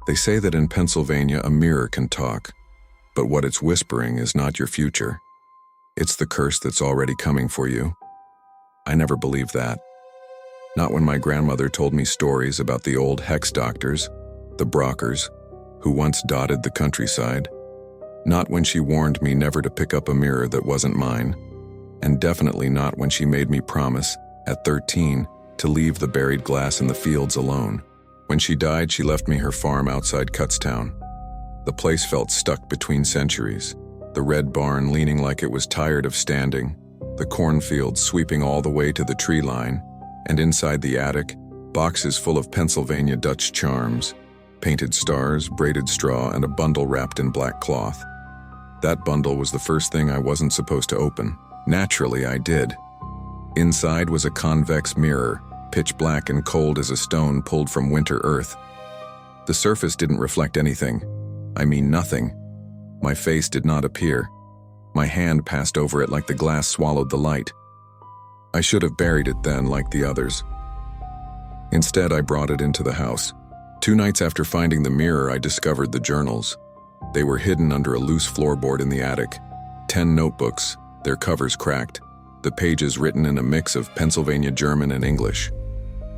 They say that in Pennsylvania a mirror can talk, but what it's whispering is not your future. It's the curse that's already coming for you. I never believed that. Not when my grandmother told me stories about the old hex doctors, the Brockers, who once dotted the countryside. Not when she warned me never to pick up a mirror that wasn't mine, and definitely not when she made me promise, at 13, to leave the buried glass in the fields alone. When she died, she left me her farm outside Kutztown. The place felt stuck between centuries, the red barn leaning like it was tired of standing, the cornfields sweeping all the way to the tree line, and inside the attic, boxes full of Pennsylvania Dutch charms, painted stars, braided straw, and a bundle wrapped in black cloth. That bundle was the first thing I wasn't supposed to open. Naturally, I did. Inside was a convex mirror, pitch black and cold as a stone pulled from winter earth. The surface didn't reflect anything. I mean nothing. My face did not appear. My hand passed over it like the glass swallowed the light. I should have buried it then like the others. Instead, I brought it into the house. 2 nights after finding the mirror, I discovered the journals. They were hidden under a loose floorboard in the attic. 10 notebooks, their covers cracked, the pages written in a mix of Pennsylvania German and English.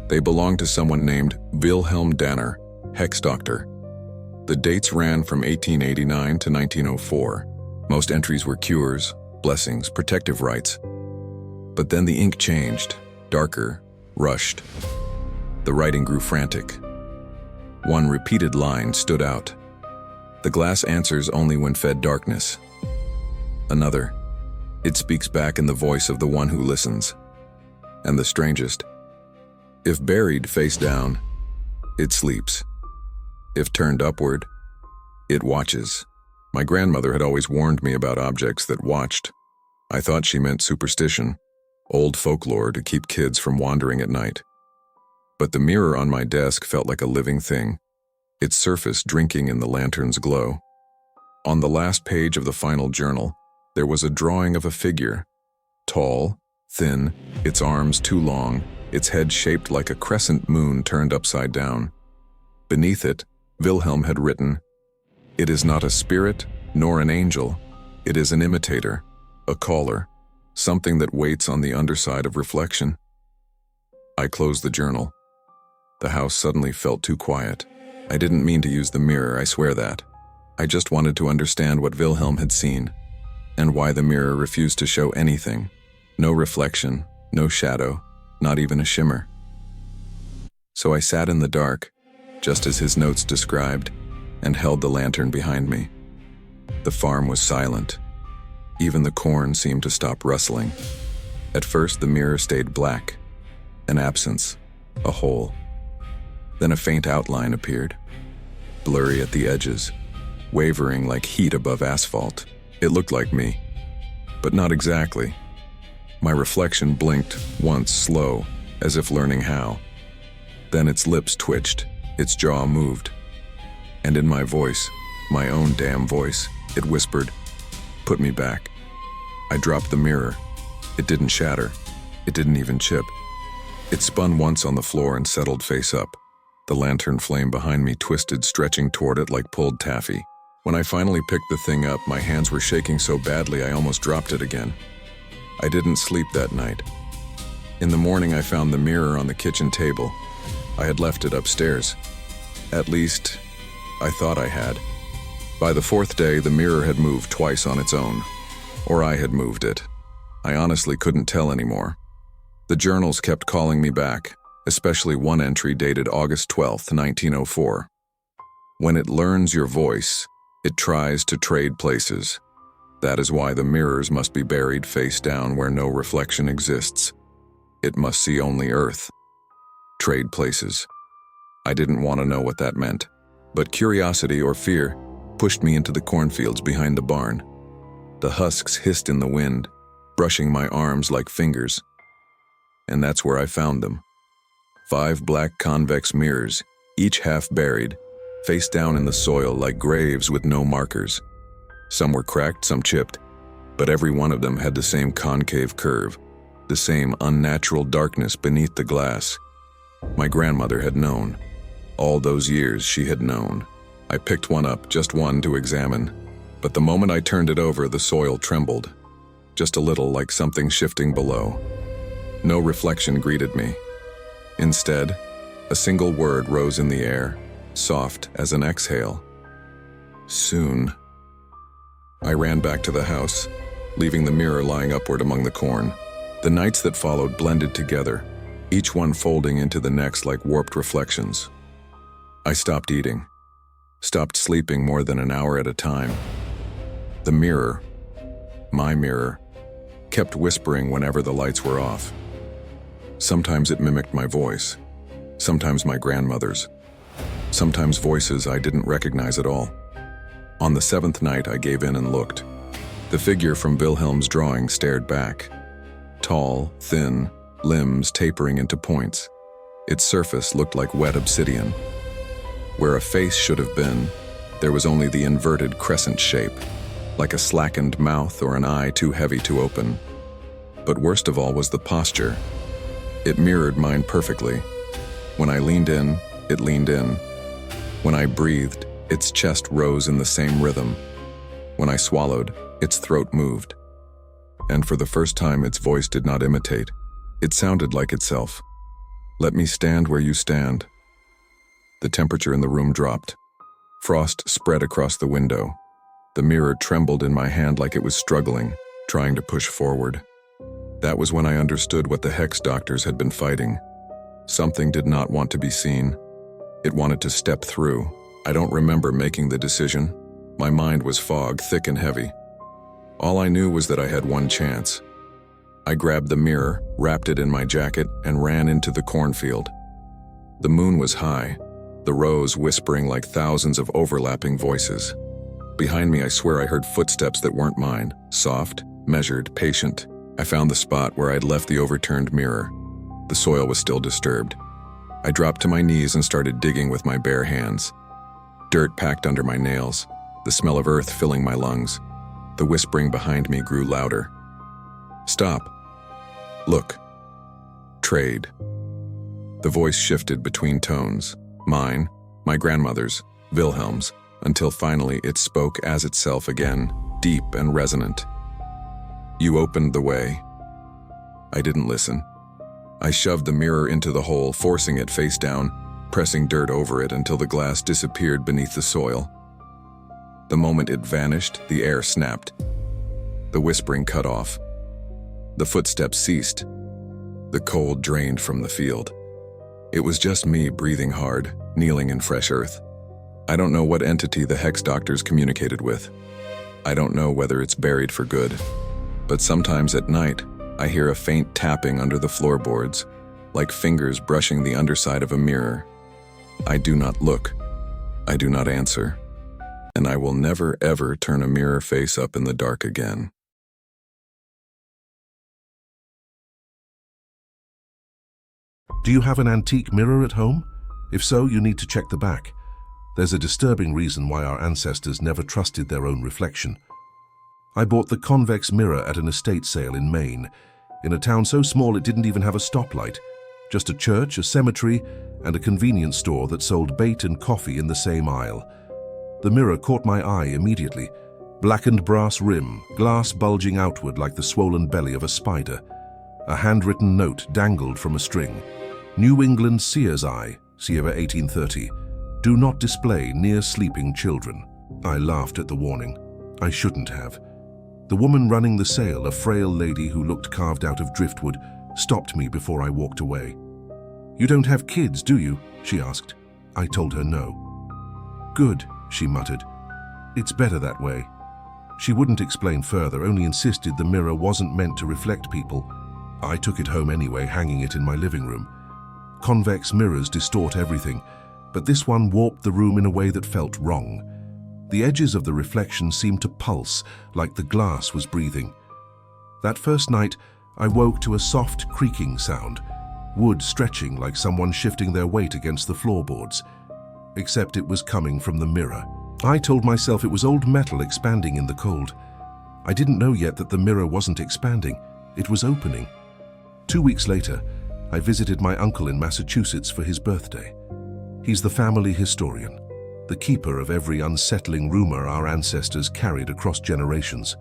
They belonged to someone named Wilhelm Danner, hex doctor. The dates ran from 1889 to 1904. Most entries were cures, blessings, protective rites. But then the ink changed, darker, rushed. The writing grew frantic. One repeated line stood out. The glass answers only when fed darkness. Another, it speaks back in the voice of the one who listens. And the strangest, if buried face down, it sleeps. If turned upward, it watches. My grandmother had always warned me about objects that watched. I thought she meant superstition, old folklore to keep kids from wandering at night. But the mirror on my desk felt like a living thing, its surface drinking in the lantern's glow. On the last page of the final journal, there was a drawing of a figure, tall, thin, its arms too long, its head shaped like a crescent moon turned upside down. Beneath it, Wilhelm had written, "It is not a spirit, nor an angel. It is an imitator, a caller, something that waits on the underside of reflection." I closed the journal. The house suddenly felt too quiet. I didn't mean to use the mirror, I swear that. I just wanted to understand what Wilhelm had seen, and why the mirror refused to show anything. No reflection, no shadow, not even a shimmer. So I sat in the dark, just as his notes described, and held the lantern behind me. The farm was silent. Even the corn seemed to stop rustling. At first, the mirror stayed black, an absence, a hole. Then a faint outline appeared, blurry at the edges, wavering like heat above asphalt. It looked like me, but not exactly. My reflection blinked once slow, as if learning how. Then its lips twitched, its jaw moved. And in my voice, my own damn voice, it whispered, "Put me back." I dropped the mirror. It didn't shatter. It didn't even chip. It spun once on the floor and settled face up. The lantern flame behind me twisted, stretching toward it like pulled taffy. When I finally picked the thing up, my hands were shaking so badly I almost dropped it again. I didn't sleep that night. In the morning, I found the mirror on the kitchen table. I had left it upstairs. At least, I thought I had. By the 4th day, the mirror had moved twice on its own. Or I had moved it. I honestly couldn't tell anymore. The journals kept calling me back, especially one entry dated August 12th, 1904. When it learns your voice, it tries to trade places. That is why the mirrors must be buried face down where no reflection exists. It must see only earth. Trade places. I didn't want to know what that meant, but curiosity or fear pushed me into the cornfields behind the barn. The husks hissed in the wind, brushing my arms like fingers. And that's where I found them. 5 black convex mirrors, each half buried, face down in the soil like graves with no markers. Some were cracked, some chipped, but every one of them had the same concave curve, the same unnatural darkness beneath the glass. My grandmother had known. All those years she had known. I picked one up, just one, to examine. But the moment I turned it over, the soil trembled. Just a little, like something shifting below. No reflection greeted me. Instead, a single word rose in the air, soft as an exhale. Soon. I ran back to the house, leaving the mirror lying upward among the corn. The nights that followed blended together, each one folding into the next like warped reflections. I stopped eating, stopped sleeping more than an hour at a time. The mirror, my mirror, kept whispering whenever the lights were off. Sometimes it mimicked my voice, sometimes my grandmother's, sometimes voices I didn't recognize at all. On the seventh night, I gave in and looked. The figure from Wilhelm's drawing stared back. Tall, thin, limbs tapering into points. Its surface looked like wet obsidian. Where a face should have been, there was only the inverted crescent shape, like a slackened mouth or an eye too heavy to open. But worst of all was the posture. It mirrored mine perfectly. When I leaned in, it leaned in. When I breathed, its chest rose in the same rhythm. When I swallowed, its throat moved. And for the first time, its voice did not imitate. It sounded like itself. Let me stand where you stand. The temperature in the room dropped. Frost spread across the window. The mirror trembled in my hand like it was struggling, trying to push forward. That was when I understood what the hex doctors had been fighting. Something did not want to be seen. It wanted to step through. I don't remember making the decision. My mind was fog, thick and heavy. All I knew was that I had one chance. I grabbed the mirror, wrapped it in my jacket, and ran into the cornfield. The moon was high, the rows whispering like thousands of overlapping voices. Behind me, I swear I heard footsteps that weren't mine, soft, measured, patient. I found the spot where I'd left the overturned mirror. The soil was still disturbed. I dropped to my knees and started digging with my bare hands. Dirt packed under my nails, the smell of earth filling my lungs. The whispering behind me grew louder. Stop. Look. Trade. The voice shifted between tones, mine, my grandmother's, Wilhelm's, until finally it spoke as itself again, deep and resonant. You opened the way. I didn't listen. I shoved the mirror into the hole, forcing it face down, pressing dirt over it until the glass disappeared beneath the soil. The moment it vanished, the air snapped. The whispering cut off. The footsteps ceased. The cold drained from the field. It was just me breathing hard, kneeling in fresh earth. I don't know what entity the hex doctors communicated with. I don't know whether it's buried for good. But sometimes at night, I hear a faint tapping under the floorboards, like fingers brushing the underside of a mirror. I do not look. I do not answer. And I will never ever turn a mirror face up in the dark again. Do you have an antique mirror at home? If so, you need to check the back. There's a disturbing reason why our ancestors never trusted their own reflection. I bought the convex mirror at an estate sale in Maine, in a town so small it didn't even have a stoplight, just a church, a cemetery, and a convenience store that sold bait and coffee in the same aisle. The mirror caught my eye immediately. Blackened brass rim, glass bulging outward like the swollen belly of a spider. A handwritten note dangled from a string. New England Seer's Eye, Sierra 1830. Do not display near sleeping children. I laughed at the warning. I shouldn't have. The woman running the sale, a frail lady who looked carved out of driftwood, stopped me before I walked away. You don't have kids, do you? She asked. I told her no. Good, she muttered. It's better that way. She wouldn't explain further, only insisted the mirror wasn't meant to reflect people. I took it home anyway, hanging it in my living room. Convex mirrors distort everything, but this one warped the room in a way that felt wrong. The edges of the reflection seemed to pulse, like the glass was breathing. That first night, I woke to a soft creaking sound, wood stretching like someone shifting their weight against the floorboards. Except it was coming from the mirror. I told myself it was old metal expanding in the cold. I didn't know yet that the mirror wasn't expanding, it was opening. 2 weeks later, I visited my uncle in Massachusetts for his birthday. He's the family historian. the keeper of every unsettling rumor our ancestors carried across generations.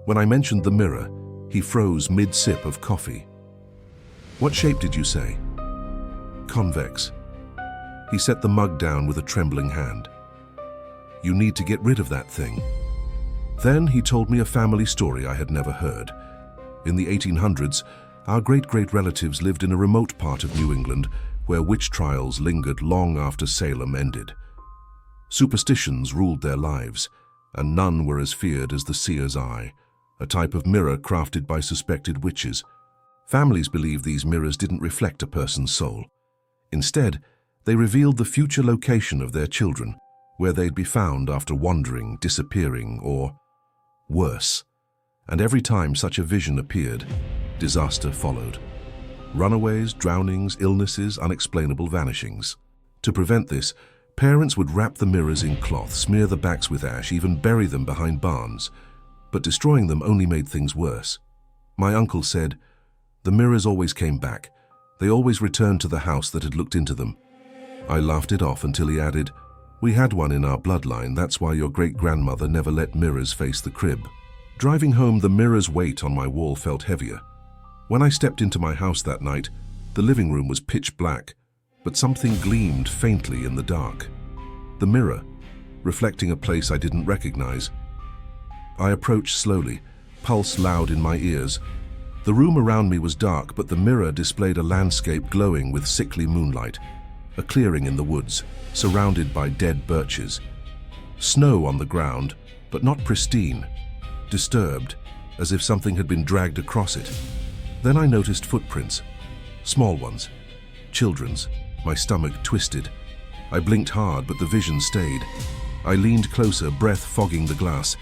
When I mentioned the mirror, he froze mid-sip of coffee. "What shape did you say?" "Convex." He set the mug down with a trembling hand. "You need to get rid of that thing." Then he told me a family story I had never heard. In the 1800s, our great-great relatives lived in a remote part of New England where witch trials lingered long after Salem ended. Superstitions ruled their lives, and none were as feared as the seer's eye, a type of mirror crafted by suspected witches. Families believed these mirrors didn't reflect a person's soul. Instead, they revealed the future location of their children, where they'd be found after wandering, disappearing, or worse. And every time such a vision appeared, disaster followed. Runaways, drownings, illnesses, unexplainable vanishings. To prevent this, parents would wrap the mirrors in cloth, smear the backs with ash, even bury them behind barns. But destroying them only made things worse. My uncle said, "The mirrors always came back. They always returned to the house that had looked into them." I laughed it off until he added, "We had one in our bloodline, that's why your great-grandmother never let mirrors face the crib." Driving home, the mirror's weight on my wall felt heavier. When I stepped into my house that night, the living room was pitch black, but something gleamed faintly in the dark. The mirror, reflecting a place I didn't recognize. I approached slowly, pulse loud in my ears. The room around me was dark, but the mirror displayed a landscape glowing with sickly moonlight, a clearing in the woods, surrounded by dead birches. Snow on the ground, but not pristine, disturbed, as if something had been dragged across it. Then I noticed footprints, small ones, children's. My stomach twisted. I blinked hard, but the vision stayed. I leaned closer, breath fogging the glass.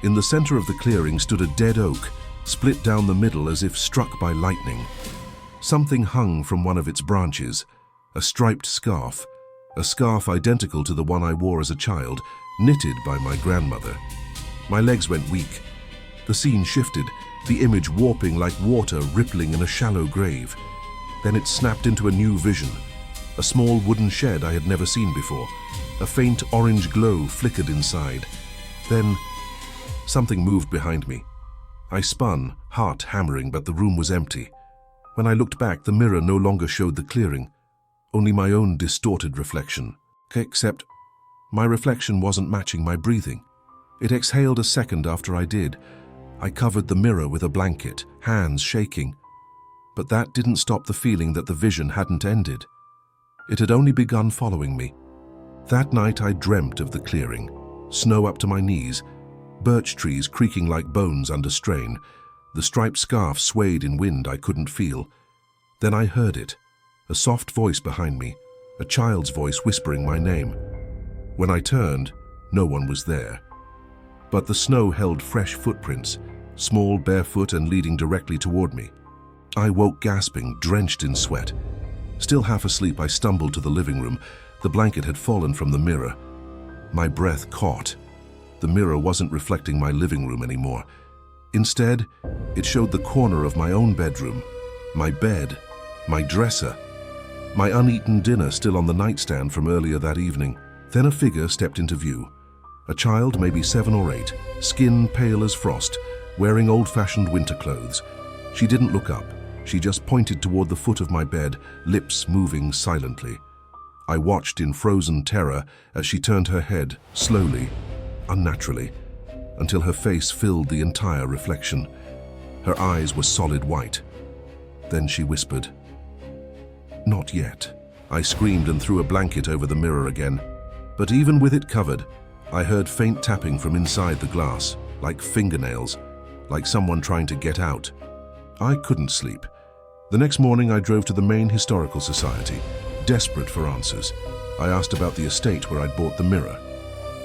In the center of the clearing stood a dead oak, split down the middle as if struck by lightning. Something hung from one of its branches, a striped scarf, a scarf identical to the one I wore as a child, knitted by my grandmother. My legs went weak. The scene shifted, the image warping like water rippling in a shallow grave. Then it snapped into a new vision. A small wooden shed I had never seen before. A faint orange glow flickered inside. Then something moved behind me. I spun, heart hammering, but the room was empty. When I looked back, the mirror no longer showed the clearing, only my own distorted reflection. Except my reflection wasn't matching my breathing. It exhaled a second after I did. I covered the mirror with a blanket, hands shaking. But that didn't stop the feeling that the vision hadn't ended. It had only begun following me. That night I dreamt of the clearing, snow up to my knees, birch trees creaking like bones under strain. The striped scarf swayed in wind I couldn't feel. Then I heard it, a soft voice behind me, a child's voice whispering my name. When I turned, no one was there. But the snow held fresh footprints, small, barefoot, and leading directly toward me. I woke gasping, drenched in sweat. Still half asleep, I stumbled to the living room. The blanket had fallen from the mirror. My breath caught. The mirror wasn't reflecting my living room anymore. Instead, it showed the corner of my own bedroom, my bed, my dresser, my uneaten dinner still on the nightstand from earlier that evening. Then a figure stepped into view. A child, maybe 7 or 8, skin pale as frost, wearing old-fashioned winter clothes. She didn't look up. She just pointed toward the foot of my bed, lips moving silently. I watched in frozen terror as she turned her head, slowly, unnaturally, until her face filled the entire reflection. Her eyes were solid white. Then she whispered, "Not yet." I screamed and threw a blanket over the mirror again. But even with it covered, I heard faint tapping from inside the glass, like fingernails, like someone trying to get out. I couldn't sleep. The next morning I drove to the Maine Historical Society, desperate for answers. I asked about the estate where I'd bought the mirror.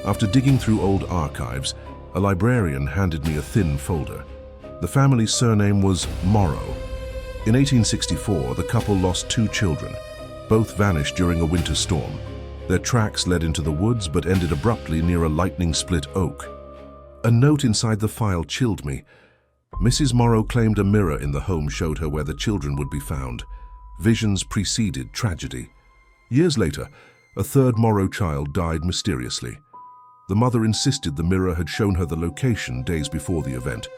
After digging through old archives, a librarian handed me a thin folder. The family's surname was Morrow. In 1864, the couple lost 2 children. Both vanished during a winter storm. Their tracks led into the woods but ended abruptly near a lightning-split oak. A note inside the file chilled me. Mrs. Morrow claimed a mirror in the home showed her where the children would be found. Visions preceded tragedy. Years later, a third Moro child died mysteriously. The mother insisted the mirror had shown her the location days before the event.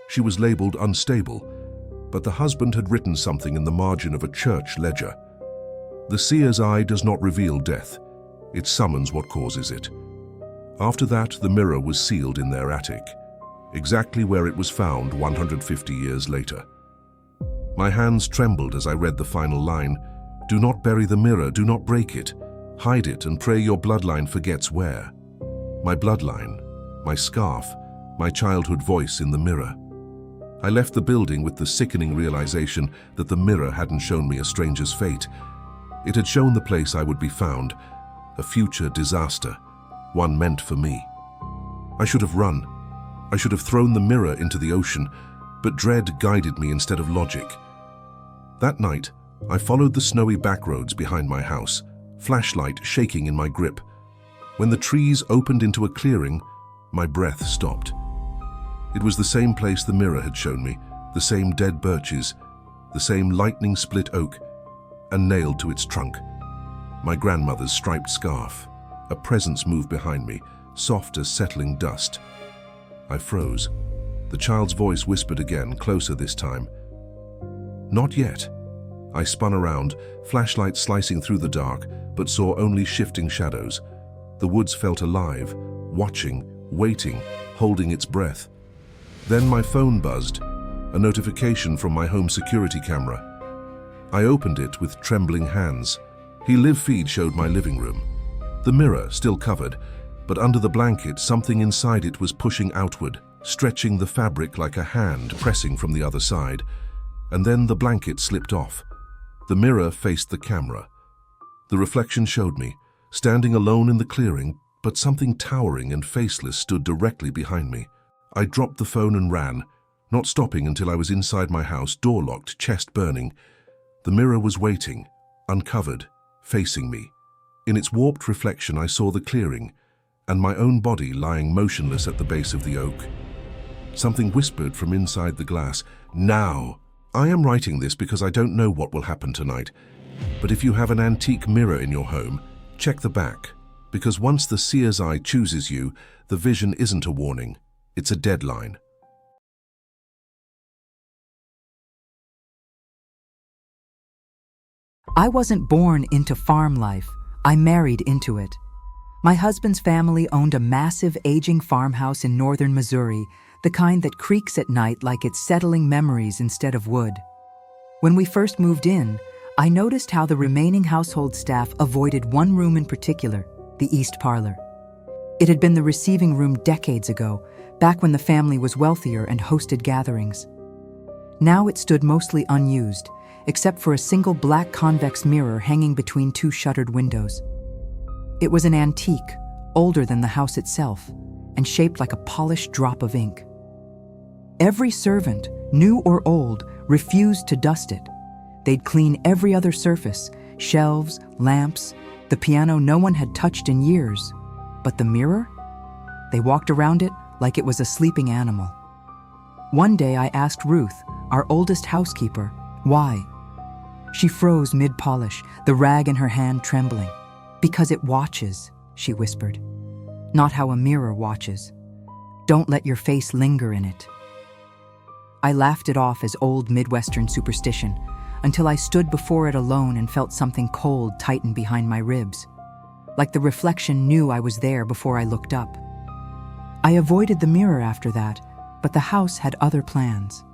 She was labeled unstable, but the husband had written something in the margin of a church ledger. The seer's eye does not reveal death. It summons what causes it. After that, the mirror was sealed in their attic, exactly where it was found 150 years later. My hands trembled as I read the final line. Do not bury the mirror, do not break it. Hide it and pray your bloodline forgets where. My bloodline, my scarf, my childhood voice in the mirror. I left the building with the sickening realization that the mirror hadn't shown me a stranger's fate. It had shown the place I would be found, a future disaster, one meant for me. I should have run. I should have thrown the mirror into the ocean, but dread guided me instead of logic. That night, I followed the snowy backroads behind my house, flashlight shaking in my grip. When the trees opened into a clearing, my breath stopped. It was the same place the mirror had shown me, the same dead birches, the same lightning-split oak, and nailed to its trunk. My grandmother's striped scarf. A presence moved behind me, soft as settling dust. I froze. The child's voice whispered again, closer this time. Not yet. I spun around, flashlight slicing through the dark, but saw only shifting shadows. The woods felt alive, watching, waiting, holding its breath. Then my phone buzzed, a notification from my home security camera. I opened it with trembling hands. Live feed showed my living room. The mirror, still covered, but under the blanket, something inside it was pushing outward, stretching the fabric like a hand pressing from the other side. And then the blanket slipped off. The mirror faced the camera. The reflection showed me, standing alone in the clearing, but something towering and faceless stood directly behind me. I dropped the phone and ran, not stopping until I was inside my house, door locked, chest burning. The mirror was waiting, uncovered, facing me. In its warped reflection, I saw the clearing, and my own body lying motionless at the base of the oak. Something whispered from inside the glass, "Now!" I am writing this because I don't know what will happen tonight, but if you have an antique mirror in your home, check the back, because once the seer's eye chooses you, the vision isn't a warning, it's a deadline. I wasn't born into farm life. I married into it. My husband's family owned a massive, aging farmhouse in northern Missouri, the kind that creaks at night like it's settling memories instead of wood. When we first moved in, I noticed how the remaining household staff avoided one room in particular, the east parlor. It had been the receiving room decades ago, back when the family was wealthier and hosted gatherings. Now it stood mostly unused, except for a single black convex mirror hanging between two shuttered windows. It was an antique, older than the house itself, and shaped like a polished drop of ink. Every servant, new or old, refused to dust it. They'd clean every other surface, shelves, lamps, the piano no one had touched in years. But the mirror? They walked around it like it was a sleeping animal. One day I asked Ruth, our oldest housekeeper, why? She froze mid-polish, the rag in her hand trembling. "Because it watches," she whispered. "Not how a mirror watches. Don't let your face linger in it." I laughed it off as old Midwestern superstition, until I stood before it alone and felt something cold tighten behind my ribs, like the reflection knew I was there before I looked up. I avoided the mirror after that, but the house had other plans.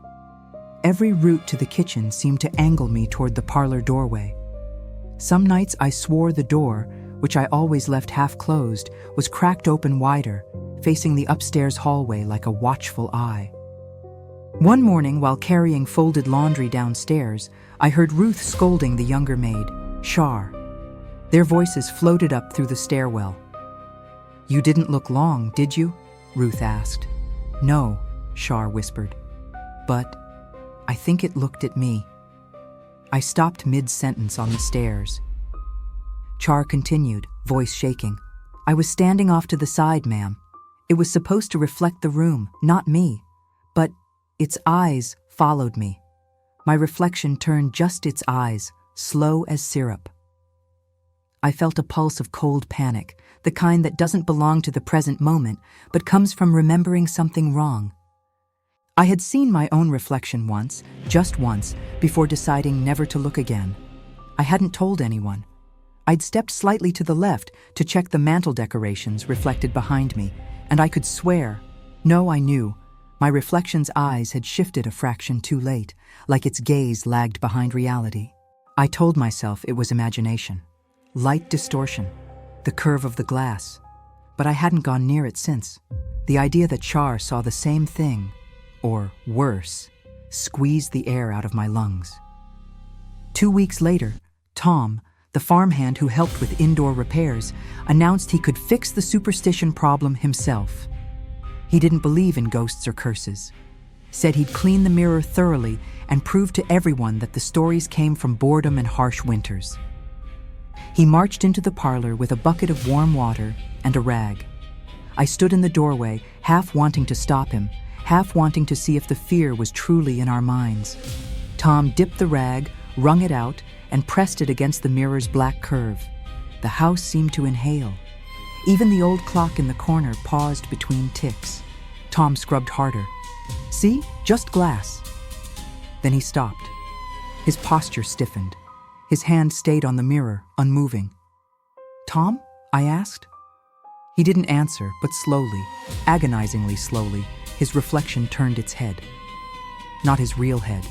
Every route to the kitchen seemed to angle me toward the parlor doorway. Some nights I swore the door, which I always left half closed, was cracked open wider, facing the upstairs hallway like a watchful eye. One morning, while carrying folded laundry downstairs, I heard Ruth scolding the younger maid, Shar. Their voices floated up through the stairwell. "You didn't look long, did you?" Ruth asked. "No," Shar whispered. "But I think it looked at me." I stopped mid-sentence on the stairs. Char continued, voice shaking. "I was standing off to the side, ma'am. It was supposed to reflect the room, not me. But its eyes followed me. My reflection turned just its eyes, slow as syrup." I felt a pulse of cold panic, the kind that doesn't belong to the present moment, but comes from remembering something wrong. I had seen my own reflection once, just once, before deciding never to look again. I hadn't told anyone. I'd stepped slightly to the left to check the mantel decorations reflected behind me, and I could swear, no, I knew, my reflection's eyes had shifted a fraction too late, like its gaze lagged behind reality. I told myself it was imagination, light distortion, the curve of the glass, but I hadn't gone near it since. The idea that Char saw the same thing, or worse, squeezed the air out of my lungs. 2 weeks later, Tom, the farmhand who helped with indoor repairs, announced he could fix the superstition problem himself. He didn't believe in ghosts or curses, said he'd clean the mirror thoroughly and prove to everyone that the stories came from boredom and harsh winters. He marched into the parlor with a bucket of warm water and a rag. I stood in the doorway, half wanting to stop him, half wanting to see if the fear was truly in our minds. Tom dipped the rag, wrung it out, and pressed it against the mirror's black curve. The house seemed to inhale. Even the old clock in the corner paused between ticks. Tom scrubbed harder. See? Just glass. Then he stopped. His posture stiffened. His hand stayed on the mirror, unmoving. "Tom?" I asked. He didn't answer, but slowly, agonizingly slowly, his reflection turned its head. Not his real head.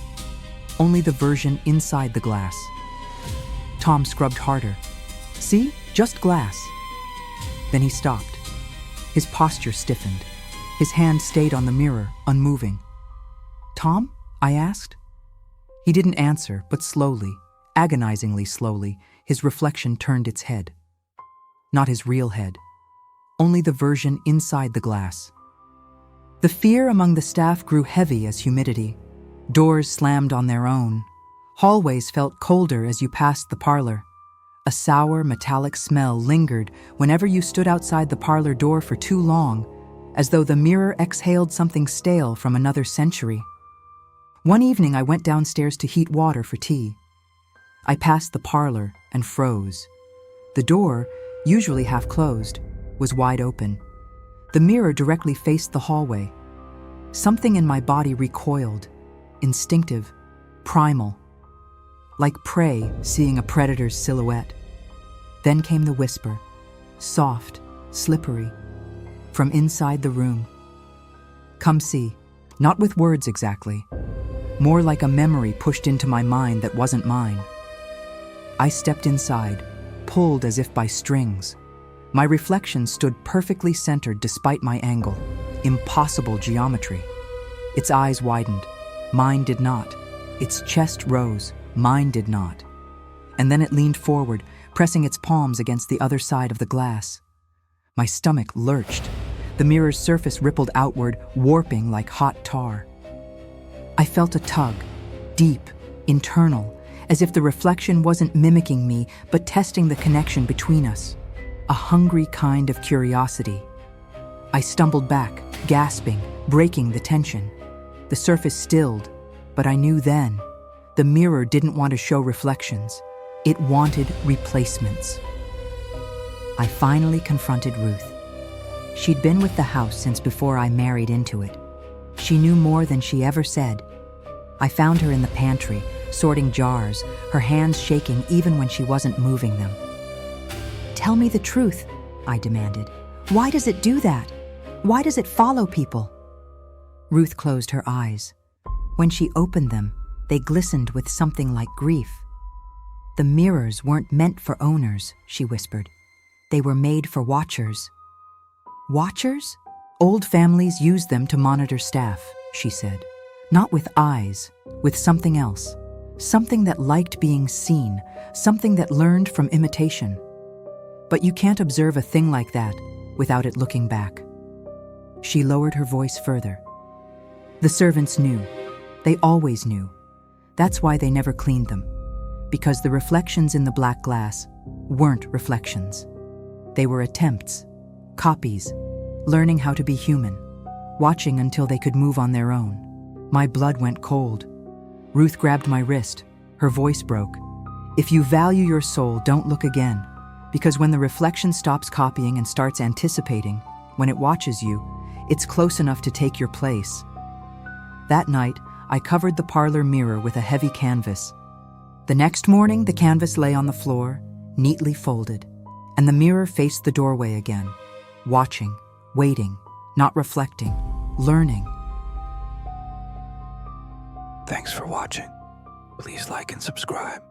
Only the version inside the glass. Tom scrubbed harder. "See? Just glass." Then he stopped. His posture stiffened. His hand stayed on the mirror, unmoving. "Tom?" I asked. He didn't answer, but slowly, agonizingly slowly, his reflection turned its head. Not his real head. Only the version inside the glass. The fear among the staff grew heavy as humidity. Doors slammed on their own. Hallways felt colder as you passed the parlor. A sour, metallic smell lingered whenever you stood outside the parlor door for too long, as though the mirror exhaled something stale from another century. One evening I went downstairs to heat water for tea. I passed the parlor and froze. The door, usually half closed, was wide open. The mirror directly faced the hallway. Something in my body recoiled, instinctive, primal, like prey seeing a predator's silhouette. Then came the whisper, soft, slippery, from inside the room. "Come see," not with words exactly, more like a memory pushed into my mind that wasn't mine. I stepped inside, pulled as if by strings. My reflection stood perfectly centered despite my angle. Impossible geometry. Its eyes widened. Mine did not. Its chest rose. Mine did not. And then it leaned forward, pressing its palms against the other side of the glass. My stomach lurched. The mirror's surface rippled outward, warping like hot tar. I felt a tug, deep, internal, as if the reflection wasn't mimicking me, but testing the connection between us. A hungry kind of curiosity. I stumbled back, gasping, breaking the tension. The surface stilled, but I knew then, the mirror didn't want to show reflections. It wanted replacements. I finally confronted Ruth. She'd been with the house since before I married into it. She knew more than she ever said. I found her in the pantry, sorting jars, her hands shaking even when she wasn't moving them. "Tell me the truth," I demanded. "Why does it do that? Why does it follow people?" Ruth closed her eyes. When she opened them, they glistened with something like grief. "The mirrors weren't meant for owners," she whispered. "They were made for watchers." "Watchers?" "Old families use them to monitor staff," she said. "Not with eyes, with something else. Something that liked being seen, something that learned from imitation. But you can't observe a thing like that without it looking back." She lowered her voice further. "The servants knew. They always knew. That's why they never cleaned them. Because the reflections in the black glass weren't reflections. They were attempts, copies, learning how to be human, watching until they could move on their own." My blood went cold. Ruth grabbed my wrist. Her voice broke. "If you value your soul, don't look again. Because when the reflection stops copying and starts anticipating, when it watches you, it's close enough to take your place. That night, I covered the parlor mirror with a heavy canvas. The next morning, the canvas lay on the floor, neatly folded, and the mirror faced the doorway again, watching, waiting, not reflecting, learning. Thanks for watching. Please like and subscribe.